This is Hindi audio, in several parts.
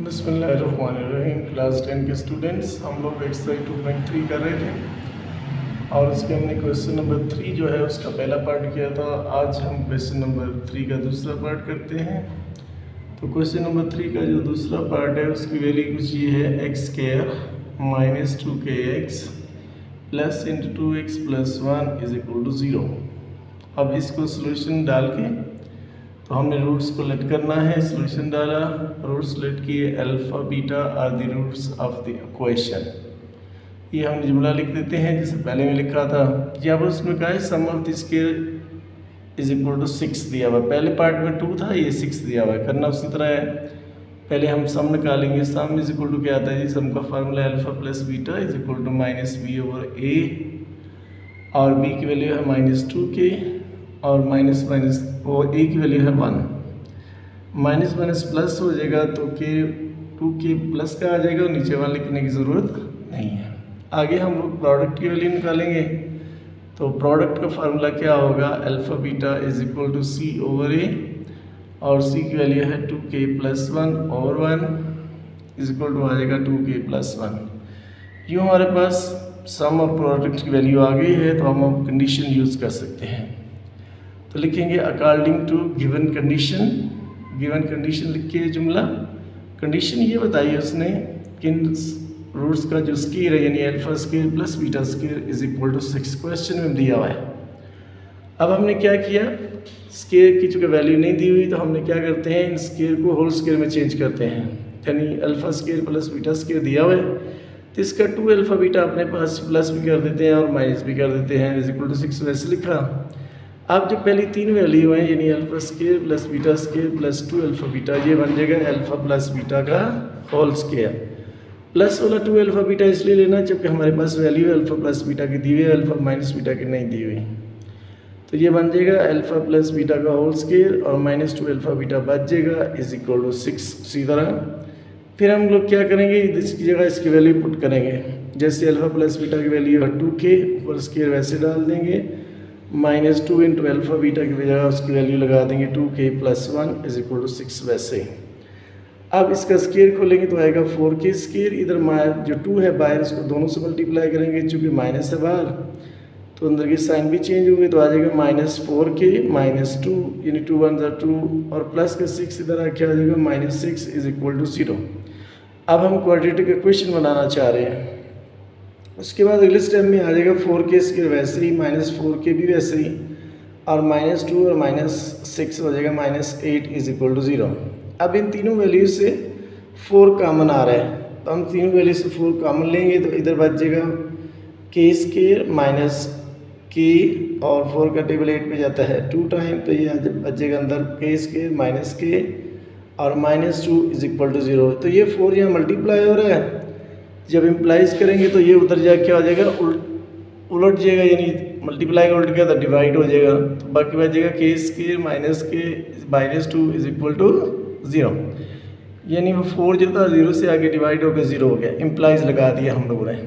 बिस्मिल्लाहिर्रहमानिर्रहीम। क्लास 10 के स्टूडेंट्स, हम लोग एक्सरसाइज 2.3 कर रहे थे और उसके हमने क्वेश्चन नंबर 3 जो है उसका पहला पार्ट किया था। आज हम क्वेश्चन नंबर 3 का दूसरा पार्ट करते हैं। तो क्वेश्चन नंबर 3 का जो दूसरा पार्ट है उसकी वैल्यू कुछ ये है, x square minus 2kx plus into 2x plus 1 is equal to 0। अब इसको सोल्यूशन डाल के तो हमने रूट्स को लेट करना है। सोल्यूशन डाला, रूट्स लेट किए, alpha beta are the roots of the equation. ये हम जुमला लिख देते हैं जैसे पहले में लिखा था। जब उसमें कहा है sum of the square is equal to 6 दिया हुआ। पहले पार्ट में 2 था, ये 6 दिया हुआ है। करना उसी तरह है, पहले हम सम निकालेंगे। सम इज इक्वल टू क्या आता है जी, सम का formula alpha plus beta is equal to minus B over A, और बी की वैल्यू है माइनस 2k और माइनस माइनस वो ए की वैल्यू है 1। माइनस माइनस प्लस हो जाएगा तो के 2k प्लस का आ जाएगा और नीचे वाला लिखने की ज़रूरत नहीं है। आगे हम लोग प्रोडक्ट की वैल्यू निकालेंगे। तो प्रोडक्ट का फार्मूला क्या होगा, alpha beta is equal to C over A, और सी की वैल्यू है 2k plus 1 over 1 is equal to आ जाएगा 2k प्लस 1। यूँ हमारे पास सम और प्रोडक्ट की वैल्यू आ गई है तो हम कंडीशन यूज़ कर सकते हैं। तो लिखेंगे according to given condition. Given condition लिख के जुमला, कंडीशन ये बताइए उसने कि रूट्स का जो स्क्वायर है यानी alpha square plus beta square is equal to 6 question में दिया हुआ है। अब हमने क्या किया, स्क्वायर की चूँकि वैल्यू नहीं दी हुई तो हमने क्या करते हैं, इन स्क्वायर को होल स्क्वायर में चेंज करते हैं। यानी alpha square plus beta square दिया हुआ है तो इसका 2 अल्फा बीटा अपने पास प्लस भी कर देते हैं और माइनस भी कर देते हैं, इज इक्वल टू 6 वैसे लिखा। अब जो पहली 3 वैल्यू हैं यानी alpha square plus beta square plus 2 alpha beta, ये बन जाएगा अल्फा प्लस बीटा का होल स्क्वायर। प्लस वाला 2 अल्फा बीटा इसलिए लेना जबकि हमारे पास वैल्यू अल्फा प्लस बीटा की दी हुई है, अल्फा माइनस बीटा की नहीं दी हुई। तो ये बन जाएगा अल्फा प्लस बीटा का होल स्क्वायर और माइनस 2 अल्फा बीटा बच जाएगा इज इक्वल टू 6। इसी तरह फिर हम लोग क्या करेंगे, इसकी जगह इसकी वैल्यू पुट करेंगे। जैसे अल्फा प्लस बीटा की वैल्यू है 2k, ऊपर स्क्वायर वैसे डाल देंगे, माइनस 2 इंटू अल्फा बीटा की जगह उसकी वैल्यू लगा देंगे 2k plus 1 is equal to 6 वैसे। अब इसका स्क्वायर खोलेंगे तो आएगा 4k स्क्वायर। इधर जो 2 है बाहर, इसको दोनों से मल्टीप्लाई करेंगे, चूँकि माइनस है बाहर तो अंदर के साइन भी चेंज होंगे तो आ जाएगा माइनस 4k माइनस 2 यानी 2 1 2 और प्लस का 6 इधर आके आ जाएगा माइनस 6 इज इक्वल टू 0। अब हम क्वाड्रेटिक इक्वेशन बनाना चाह रहे हैं। उसके बाद अगले स्टेप में आ जाएगा 4k स्क्वायर वैसे ही, माइनस 4k भी वैसे ही, और माइनस 2 और माइनस 6 हो जाएगा माइनस 8 इज इक्वल टू 0। अब इन तीनों वैल्यू से 4 कॉमन आ रहा है तो हम तीनों वैल्यू से 4 कॉमन लेंगे तो इधर बच जाएगा k स्क्वायर माइनस k और 4 का टेबल 8 पे जाता है 2 टाइम, तो ये बच जाएगा अंदर k स्क्वायर माइनस k और माइनस 2 इज इक्वल टू 0। तो ये 4 यहाँ मल्टीप्लाई हो रहा है, जब इम्प्लाइज करेंगे तो ये उधर जाके क्या हो जाएगा, उलट जाएगा, यानी मल्टीप्लाई का उल्ट गया तो डिवाइड हो जाएगा। तो बाकी बच जाएगा k square minus k minus 2 is equal to 0। यानी वो 4 जो था 0 से आगे डिवाइड होकर 0 हो गया, इम्प्लाइज लगा दिया हम लोगों ने।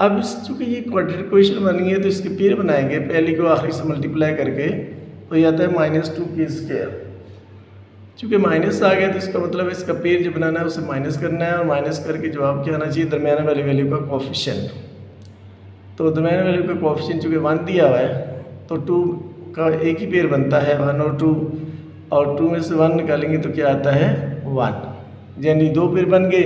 अब इस चूँकि ये क्वाड्रेटिक इक्वेशन बनी है तो इसके पेयर बनाएंगे, पहली को आखिरी से मल्टीप्लाई करके तो ये आता है माइनस 2k स्क्वायर। चूँकि माइनस आ गया तो इसका मतलब है इसका पेयर जो बनाना है उसे माइनस करना है, और माइनस करके जवाब क्या आना चाहिए, दरमियाने वाली वैल्यू का कोफिशिएंट। तो दरमियाने वैल्यू का कोफिशिएंट चूँकि 1 दिया हुआ है तो 2 का एक ही पेयर बनता है 1 और 2, और 2 में से 1 निकालेंगे तो क्या आता है 1, यानी 2 पेयर बन गए,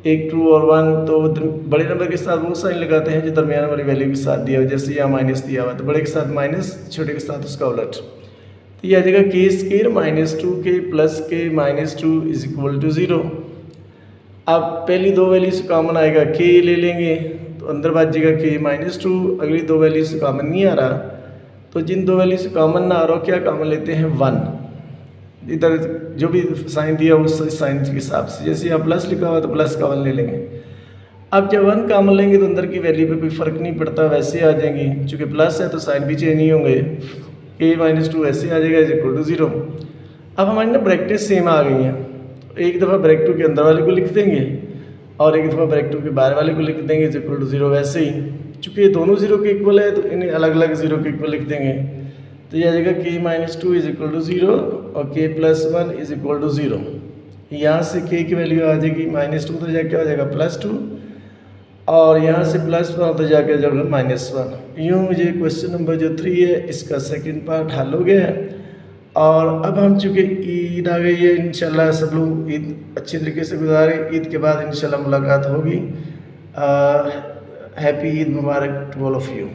एक 2 और 1। तो बड़े नंबर के साथ वो साइन लगाते हैं जो दरमियाने वाली वैल्यू के साथ दिया हुआ, जैसे यहाँ माइनस दिया हुआ तो बड़े के साथ माइनस, छोटे के साथ उसका उलट। तो ये आ जाएगा k square minus 2k plus k minus 2 is equal to 0। अब पहली 2 वैल्यू से कॉमन आएगा k ले लेंगे तो अंदर बच जाएगा k माइनस 2। अगली 2 वैल्यू से कॉमन नहीं आ रहा तो जिन 2 वैल्यू से कॉमन ना आ रहा क्या कॉमन लेते हैं 1। इधर जो भी साइन दिया उस साइन के हिसाब से, जैसे यहाँ प्लस लिखा हुआ तो प्लस कॉमन ले लेंगे। अब जब 1 कॉमन लेंगे तो अंदर की वैल्यू पे कोई फ़र्क नहीं पड़ता, वैसे आ जाएंगी, चूँकि प्लस है तो साइन भी चेंज नहीं होंगे, k माइनस 2 ऐसे आ जाएगा इज इक्वल टू 0। अब हमारी ना ब्रैकेट सेम आ गई हैं तो एक दफ़ा ब्रैकेट के अंदर वाले को लिख देंगे और एक दफ़ा ब्रैकेट के बाहर वाले को लिख देंगे इज इक्वल टू 0। वैसे ही चूँकि ये दोनों 0 के इक्वल है तो इन्हें अलग अलग 0 के इक्वल लिख देंगे। तो ये आ जाएगा k minus 2 is equal to 0 और k plus 1 is equal to 0। यहाँ से k की वैल्यू आ जाएगी -2 तो जाके क्या हो जाएगा +2 और यहाँ से +1 तो जाके जाएगा -1। यूँ मुझे क्वेश्चन नंबर जो 3 है इसका सेकंड पार्ट हल हो गया है। और अब हम चूँकि ईद आ गई है, इंशाल्लाह सब लोग ईद अच्छी तरीके से गुजारें। ईद के बाद इंशाल्लाह मुलाकात होगी। हैप्पी ईद मुबारक टू ऑल ऑफ यू।